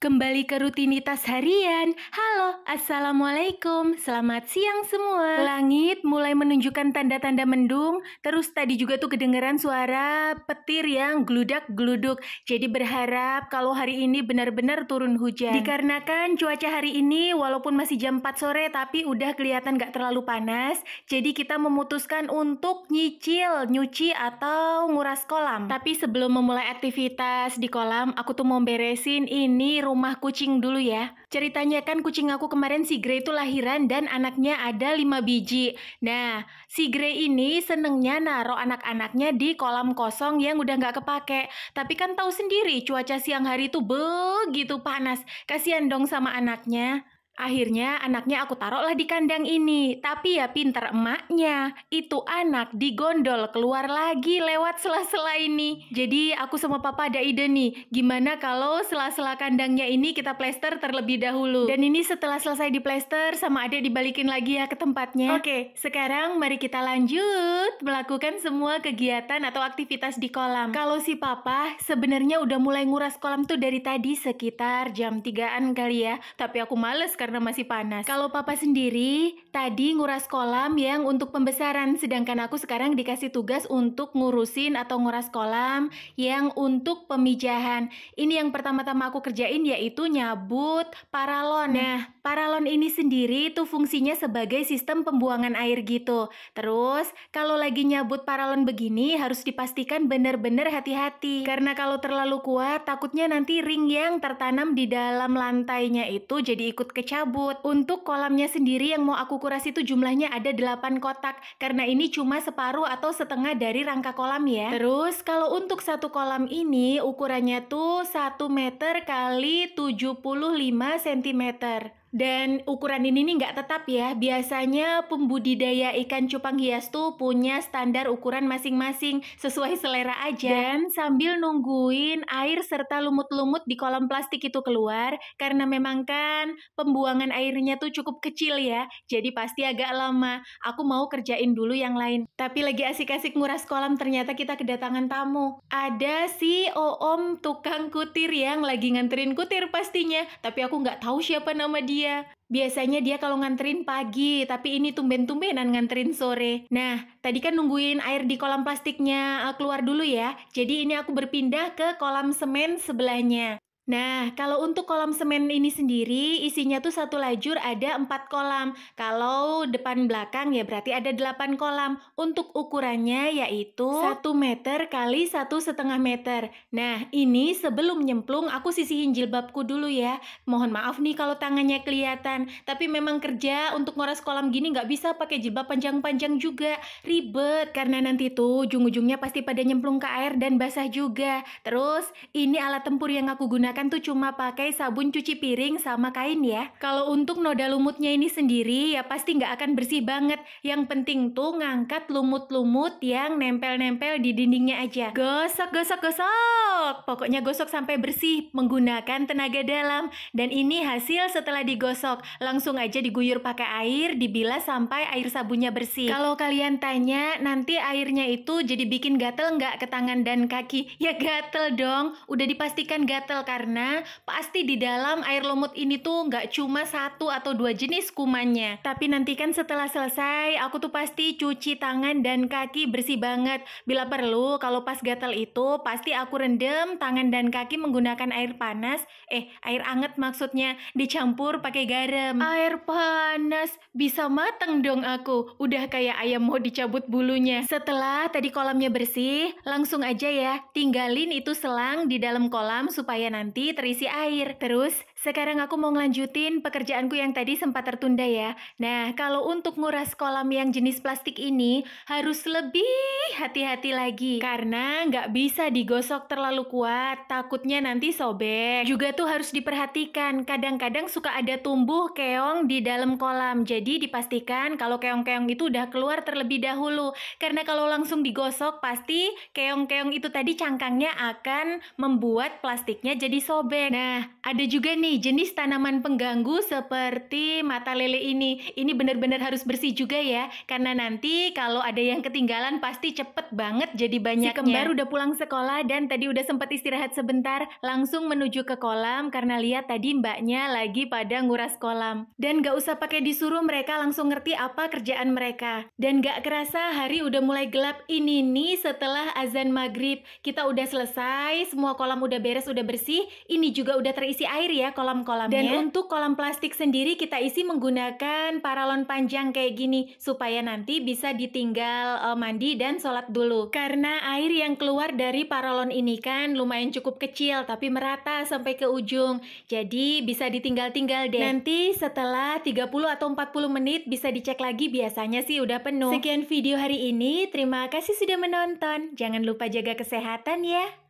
Kembali ke rutinitas harian. Halo, Assalamualaikum. Selamat siang semua. Langit mulai menunjukkan tanda-tanda mendung. Terus tadi juga tuh kedengeran suara petir yang gludak-gluduk. Jadi berharap kalau hari ini benar-benar turun hujan. Dikarenakan cuaca hari ini walaupun masih jam 4 sore tapi udah kelihatan gak terlalu panas. Jadi kita memutuskan untuk nyicil, nyuci atau nguras kolam. Tapi sebelum memulai aktivitas di kolam, aku tuh mau beresin ini rumah kucing dulu ya. Ceritanya kan kucing aku kemarin si Grey itu lahiran dan anaknya ada 5 biji. Nah, si Grey ini senengnya naruh anak-anaknya di kolam kosong yang udah nggak kepake. Tapi kan tahu sendiri cuaca siang hari itu begitu panas. Kasihan dong sama anaknya. Akhirnya anaknya aku taruhlah di kandang ini. Tapi ya pinter emaknya. Itu anak digondol keluar lagi lewat sela-sela ini. Jadi aku sama papa ada ide nih. Gimana kalau sela-sela kandangnya ini kita plester terlebih dahulu. Dan ini setelah selesai diplester sama adik dibalikin lagi ya ke tempatnya. Oke, sekarang mari kita lanjut melakukan semua kegiatan atau aktivitas di kolam. Kalau si papa sebenarnya udah mulai nguras kolam tuh dari tadi sekitar jam 3-an kali ya. Tapi aku males karena masih panas. Kalau papa sendiri tadi nguras kolam yang untuk pembesaran, sedangkan aku sekarang dikasih tugas untuk ngurusin atau nguras kolam yang untuk pemijahan. Ini yang pertama-tama aku kerjain yaitu nyabut paralon. Nah, paralon ini sendiri tuh fungsinya sebagai sistem pembuangan air gitu. Terus kalau lagi nyabut paralon begini harus dipastikan benar-benar hati-hati. Karena kalau terlalu kuat takutnya nanti ring yang tertanam di dalam lantainya itu jadi ikut kecabut. Untuk kolamnya sendiri yang mau aku kuras itu jumlahnya ada 8 kotak. Karena ini cuma separuh atau setengah dari rangka kolam ya. Terus kalau untuk satu kolam ini ukurannya tuh 1 meter kali 75 cm. Dan ukuran ini nih nggak tetap ya. Biasanya pembudidaya ikan cupang hias tuh punya standar ukuran masing-masing sesuai selera aja. Dan sambil nungguin air serta lumut-lumut di kolam plastik itu keluar, karena memang kan pembuangan airnya tuh cukup kecil ya. Jadi pasti agak lama. Aku mau kerjain dulu yang lain. Tapi lagi asik-asik nguras kolam ternyata kita kedatangan tamu. Ada si Oom tukang kutir yang lagi nganterin kutir pastinya. Tapi aku nggak tahu siapa nama dia. Biasanya dia kalau nganterin pagi, tapi ini tumben-tumbenan nganterin sore. Nah, tadi kan nungguin air di kolam plastiknya keluar dulu ya. Jadi ini aku berpindah ke kolam semen sebelahnya. Nah, kalau untuk kolam semen ini sendiri, isinya tuh satu lajur ada 4 kolam. Kalau depan belakang ya berarti ada 8 kolam. Untuk ukurannya yaitu 1 meter kali 1,5 meter. Nah, ini sebelum nyemplung aku sisihin jilbabku dulu ya. Mohon maaf nih kalau tangannya kelihatan. Tapi memang kerja untuk ngoras kolam gini nggak bisa pakai jilbab panjang-panjang juga. Ribet, karena nanti tuh ujung-ujungnya pasti pada nyemplung ke air dan basah juga. Terus, ini alat tempur yang aku gunakan tuh cuma pakai sabun cuci piring sama kain ya. Kalau untuk noda lumutnya ini sendiri ya pasti nggak akan bersih banget. Yang penting tuh ngangkat lumut-lumut yang nempel-nempel di dindingnya aja. Gosok, gosok, gosok. Pokoknya gosok sampai bersih menggunakan tenaga dalam. Dan ini hasil setelah digosok. Langsung aja diguyur pakai air, dibilas sampai air sabunnya bersih. Kalau kalian tanya nanti airnya itu jadi bikin gatel nggak ke tangan dan kaki? Ya gatel dong. Udah dipastikan gatel karena pasti di dalam air lumut ini tuh nggak cuma 1 atau 2 jenis kumannya. Tapi nanti kan setelah selesai aku tuh pasti cuci tangan dan kaki bersih banget. Bila perlu kalau pas gatal itu pasti aku rendam tangan dan kaki menggunakan air panas. Air anget maksudnya, dicampur pakai garam. Air panas, bisa mateng dong aku. Udah kayak ayam mau dicabut bulunya. Setelah tadi kolamnya bersih, langsung aja ya tinggalin itu selang di dalam kolam supaya nanti terisi air. Terus sekarang aku mau ngelanjutin pekerjaanku yang tadi sempat tertunda ya. Nah, kalau untuk nguras kolam yang jenis plastik ini harus lebih hati-hati lagi. Karena nggak bisa digosok terlalu kuat, takutnya nanti sobek. Juga tuh harus diperhatikan, kadang-kadang suka ada tumbuh keong di dalam kolam. Jadi dipastikan kalau keong-keong itu udah keluar terlebih dahulu. Karena kalau langsung digosok, pasti keong-keong itu tadi cangkangnya akan membuat plastiknya jadi sobek. Nah, ada juga nih jenis tanaman pengganggu seperti mata lele ini. Ini benar-benar harus bersih juga ya, karena nanti kalau ada yang ketinggalan pasti cepet banget jadi banyaknya. Si kembar udah pulang sekolah dan tadi udah sempat istirahat sebentar, langsung menuju ke kolam karena lihat tadi mbaknya lagi pada nguras kolam. Dan gak usah pakai disuruh, mereka langsung ngerti apa kerjaan mereka. Dan gak kerasa hari udah mulai gelap. Ini nih setelah azan maghrib, kita udah selesai, semua kolam udah beres, udah bersih. Ini juga udah terisi air ya kolam-kolamnya. Dan untuk kolam plastik sendiri kita isi menggunakan paralon panjang kayak gini, supaya nanti bisa ditinggal mandi dan sholat dulu. Karena air yang keluar dari paralon ini kan lumayan cukup kecil, tapi merata sampai ke ujung. Jadi bisa ditinggal-tinggal deh. Nanti setelah 30 atau 40 menit bisa dicek lagi, biasanya sih udah penuh. Sekian video hari ini, terima kasih sudah menonton. Jangan lupa jaga kesehatan ya.